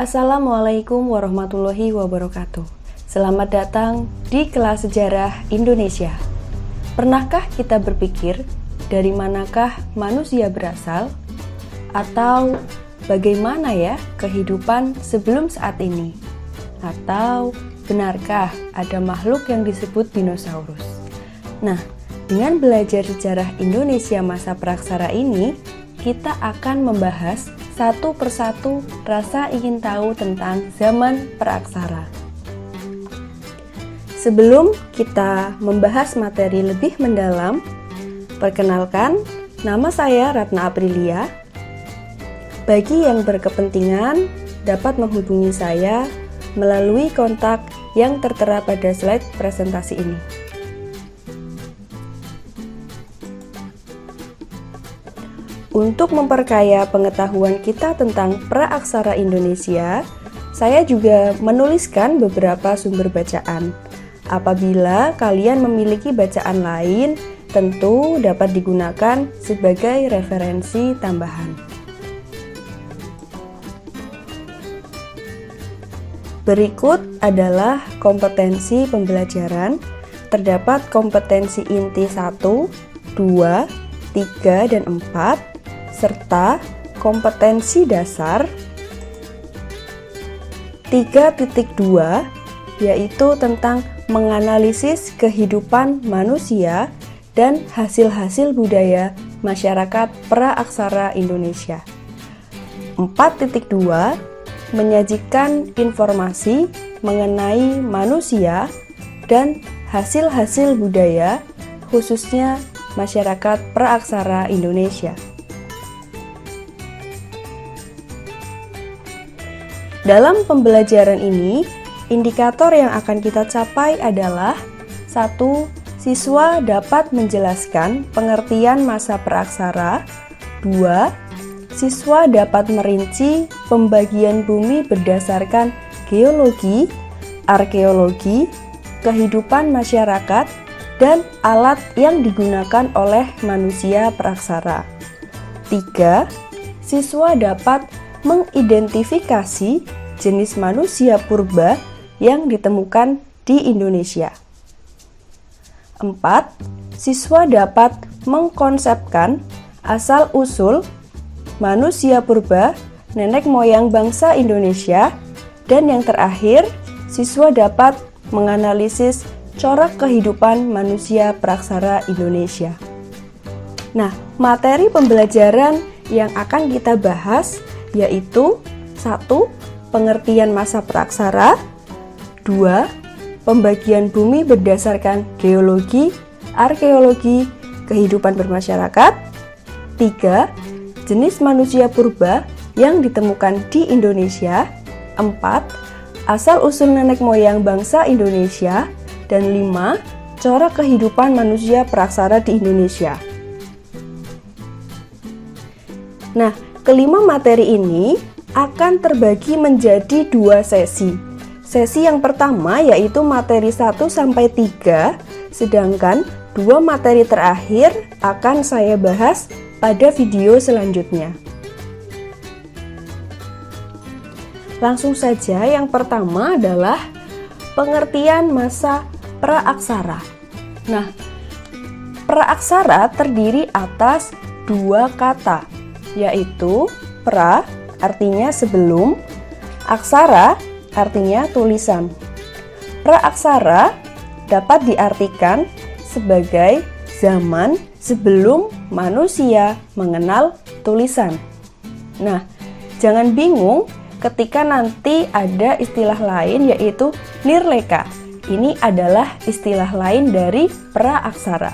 Assalamualaikum warahmatullahi wabarakatuh. Selamat datang di kelas sejarah Indonesia. Pernahkah kita berpikir dari manakah manusia berasal? Atau bagaimana ya kehidupan sebelum saat ini? Atau benarkah ada makhluk yang disebut dinosaurus? Nah, dengan belajar sejarah Indonesia masa praksara ini, kita akan membahas satu persatu rasa ingin tahu tentang zaman praksara. Sebelum kita membahas materi lebih mendalam, perkenalkan, nama saya Ratna Aprilia. Bagi yang berkepentingan, dapat menghubungi saya melalui kontak yang tertera pada slide presentasi ini. Untuk memperkaya pengetahuan kita tentang praaksara Indonesia, saya juga menuliskan beberapa sumber bacaan. Apabila kalian memiliki bacaan lain, tentu dapat digunakan sebagai referensi tambahan. Berikut adalah kompetensi pembelajaran. Terdapat kompetensi inti 1, 2, 3, dan 4, serta kompetensi dasar 3.2, yaitu tentang menganalisis kehidupan manusia dan hasil-hasil budaya masyarakat praaksara Indonesia. 4.2, menyajikan informasi mengenai manusia dan hasil-hasil budaya, khususnya masyarakat praaksara Indonesia. Dalam pembelajaran ini, indikator yang akan kita capai adalah 1. Siswa dapat menjelaskan pengertian masa praaksara. 2. Siswa dapat merinci pembagian bumi berdasarkan geologi, arkeologi, kehidupan masyarakat, dan alat yang digunakan oleh manusia praaksara. 3. Siswa dapat mengidentifikasi jenis manusia purba yang ditemukan di Indonesia. 4. Siswa dapat mengkonsepkan asal-usul manusia purba, nenek moyang bangsa Indonesia, dan yang terakhir, siswa dapat menganalisis corak kehidupan manusia praaksara Indonesia. Nah, materi pembelajaran yang akan kita bahas yaitu 1. Pengertian masa praaksara. 2. Pembagian bumi berdasarkan geologi, arkeologi, kehidupan bermasyarakat. 3. Jenis manusia purba yang ditemukan di Indonesia. 4. Asal-usul nenek moyang bangsa Indonesia. Dan 5. Corak kehidupan manusia praaksara di Indonesia. Nah, kelima materi ini akan terbagi menjadi 2 sesi. Sesi yang pertama yaitu materi 1-3, sedangkan 2 materi terakhir akan saya bahas pada video selanjutnya. Langsung saja, yang pertama adalah pengertian masa praaksara. Nah, praaksara terdiri atas 2 kata, yaitu pra artinya sebelum, aksara artinya tulisan. Praaksara dapat diartikan sebagai zaman sebelum manusia mengenal tulisan. Nah, jangan bingung ketika nanti ada istilah lain yaitu nirleka. Ini adalah istilah lain dari praaksara.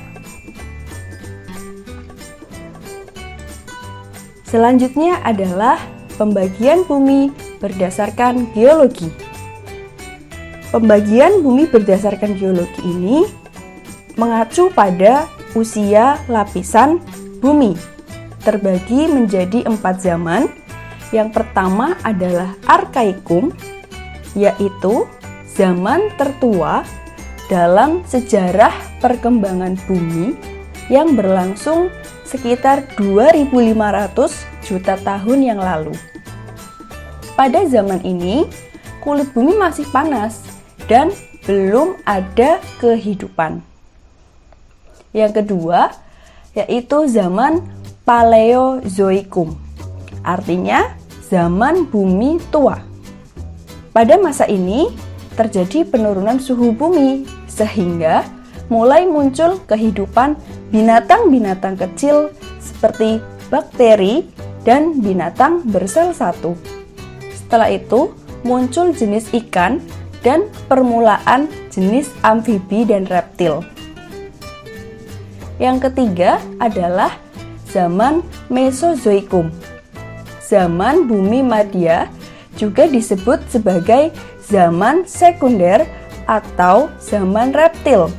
Selanjutnya adalah pembagian bumi berdasarkan geologi. Pembagian bumi berdasarkan geologi ini mengacu pada usia lapisan bumi. Terbagi menjadi 4 zaman. Yang pertama adalah Arkaikum, yaitu zaman tertua dalam sejarah perkembangan bumi yang berlangsung sekitar 2.500 juta tahun yang lalu. pada zaman ini kulit bumi masih panas dan belum ada kehidupan. Yang kedua yaitu zaman Paleozoikum, artinya zaman bumi tua. Pada masa ini terjadi penurunan suhu bumi sehingga mulai muncul kehidupan binatang-binatang kecil seperti bakteri dan binatang bersel satu. Setelah itu muncul jenis ikan dan permulaan jenis amfibi dan reptil. Yang ketiga adalah zaman Mesozoikum. Zaman bumi madya juga disebut sebagai zaman sekunder atau zaman reptil.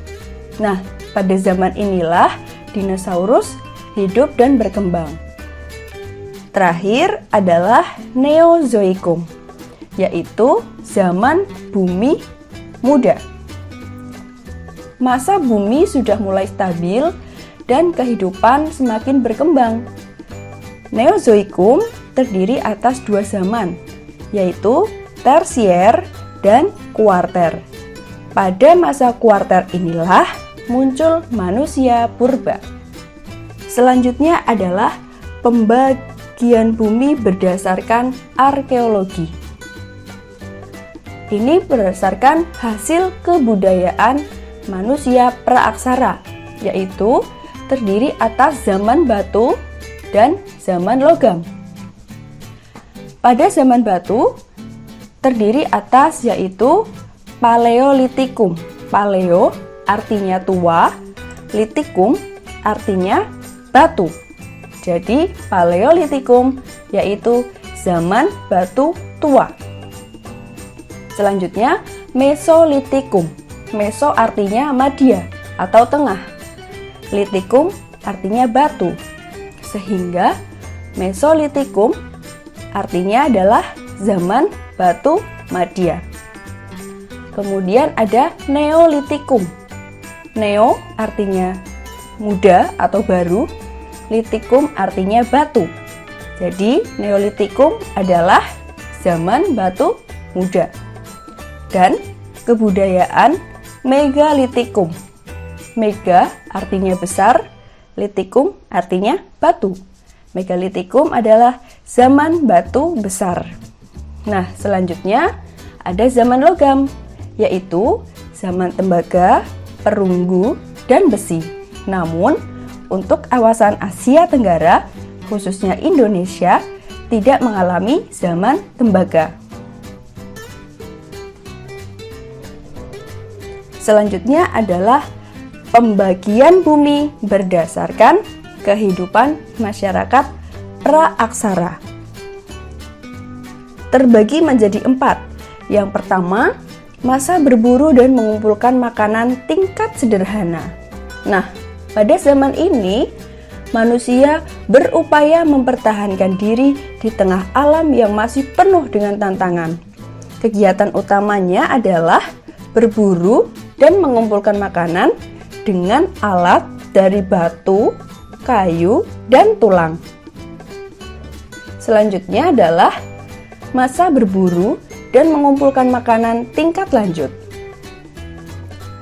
Nah, pada zaman inilah dinosaurus hidup dan berkembang. Terakhir adalah Neozoikum, yaitu zaman bumi muda. Masa bumi sudah mulai stabil dan kehidupan semakin berkembang. Neozoikum terdiri atas dua zaman, yaitu tersier dan kuarter. Pada masa kuarter inilah muncul manusia purba. Selanjutnya adalah pembagian bumi berdasarkan arkeologi. Ini berdasarkan hasil kebudayaan manusia praaksara, yaitu terdiri atas zaman batu dan zaman logam. Pada zaman batu terdiri atas yaitu Paleolitikum. Paleo artinya tua, litikum artinya batu. Jadi Paleolitikum yaitu zaman batu tua. Selanjutnya Mesolitikum. Meso artinya madya atau tengah. Litikum artinya batu. Sehingga Mesolitikum artinya adalah zaman batu madya. Kemudian ada Neolitikum. Neo artinya muda atau baru, litikum artinya batu. Jadi Neolitikum adalah zaman batu muda. Dan kebudayaan Megalitikum. Mega artinya besar, litikum artinya batu. Megalitikum adalah zaman batu besar. Nah, selanjutnya ada zaman logam, yaitu zaman tembaga, perunggu, dan besi. Namun, untuk kawasan Asia Tenggara, khususnya Indonesia, tidak mengalami zaman tembaga. Selanjutnya adalah pembagian bumi berdasarkan kehidupan masyarakat praaksara. Terbagi menjadi 4. Yang pertama, masa berburu dan mengumpulkan makanan tingkat sederhana. Nah, pada zaman ini, manusia berupaya mempertahankan diri di tengah alam yang masih penuh dengan tantangan. Kegiatan utamanya adalah berburu dan mengumpulkan makanan dengan alat dari batu, kayu, dan tulang. Selanjutnya adalah masa berburu dan mengumpulkan makanan tingkat lanjut.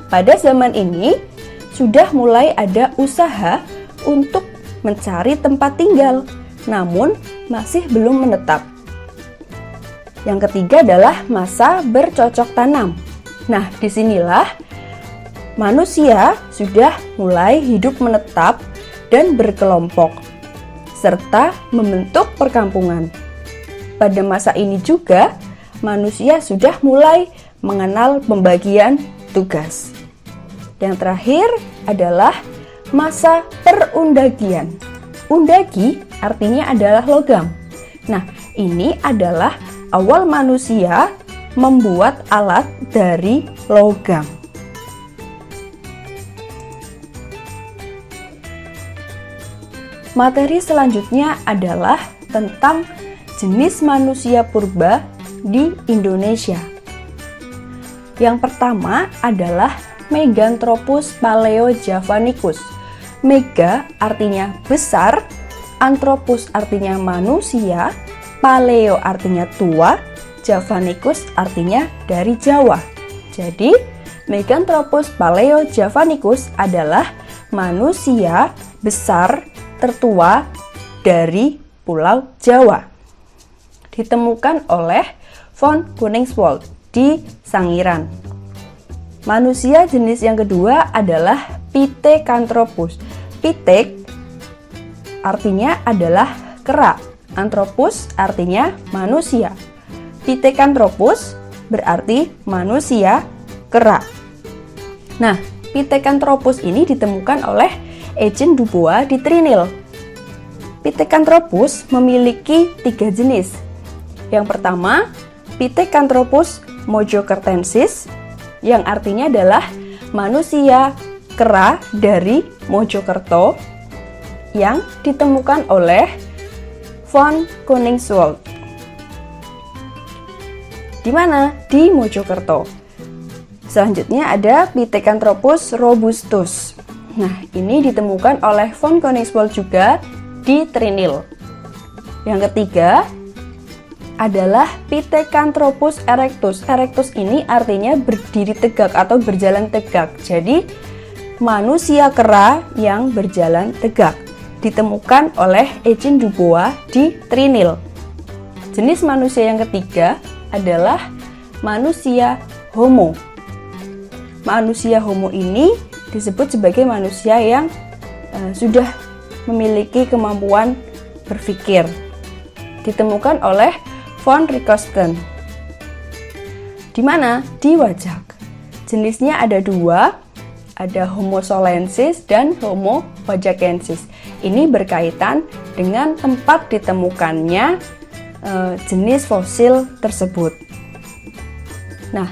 Pada zaman ini, sudah mulai ada usaha untuk mencari tempat tinggal, namun masih belum menetap. Yang ketiga adalah masa bercocok tanam. Nah, disinilah manusia sudah mulai hidup menetap dan berkelompok, serta membentuk perkampungan. Pada masa ini juga, manusia sudah mulai mengenal pembagian tugas. Yang terakhir adalah masa perundagian. Undagi artinya adalah logam. Nah, ini adalah awal manusia membuat alat dari logam. Materi selanjutnya adalah tentang jenis manusia purba di Indonesia. Yang pertama adalah Meganthropus paleojavanicus. Mega artinya besar, anthropus artinya manusia, Paleo artinya tua, Javanicus artinya dari Jawa. Jadi, Meganthropus paleojavanicus adalah manusia besar tertua dari Pulau Jawa. Ditemukan oleh von Koningswald di Sangiran. Manusia jenis yang kedua adalah Pithecanthropus. Pithe artinya adalah kera, anthropus artinya manusia. Pithecanthropus berarti manusia kera. Nah, Pithecanthropus ini ditemukan oleh Eugene Dubois di Trinil. Pithecanthropus memiliki 3 jenis. Yang pertama, Pithecanthropus mojokertensis, yang artinya adalah manusia kera dari Mojokerto, yang ditemukan oleh von Koningswald. Di mana? Di Mojokerto. Selanjutnya ada Pithecanthropus robustus. Nah, ini ditemukan oleh von Koningswald juga di Trinil. Yang ketiga adalah Pithecanthropus erectus. Erectus ini artinya berdiri tegak atau berjalan tegak. Jadi, manusia kera yang berjalan tegak. Ditemukan oleh Eugene Dubois di Trinil. Jenis manusia yang ketiga adalah manusia homo. Manusia homo ini disebut sebagai manusia yang sudah memiliki kemampuan berpikir. Ditemukan oleh von Richthofen. Di mana? Di Wajak. Jenisnya ada 2, ada Homo solensis dan Homo wajakensis. Ini berkaitan dengan tempat ditemukannya jenis fosil tersebut. Nah,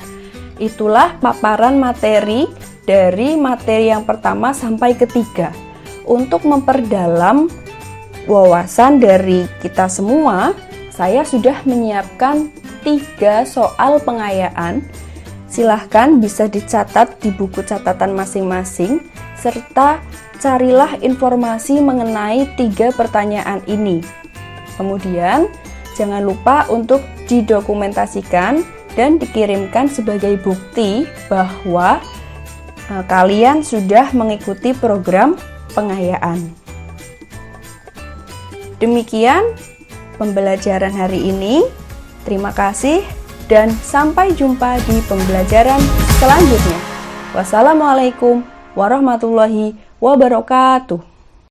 itulah paparan materi dari materi yang pertama sampai ketiga. Untuk memperdalam wawasan dari kita semua, saya sudah menyiapkan 3 soal pengayaan. Silahkan bisa dicatat di buku catatan masing-masing, serta carilah informasi mengenai 3 pertanyaan ini. Kemudian, jangan lupa untuk didokumentasikan dan dikirimkan sebagai bukti bahwa kalian sudah mengikuti program pengayaan. Demikian pembelajaran hari ini. Terima kasih dan sampai jumpa di pembelajaran selanjutnya. Wassalamualaikum warahmatullahi wabarakatuh.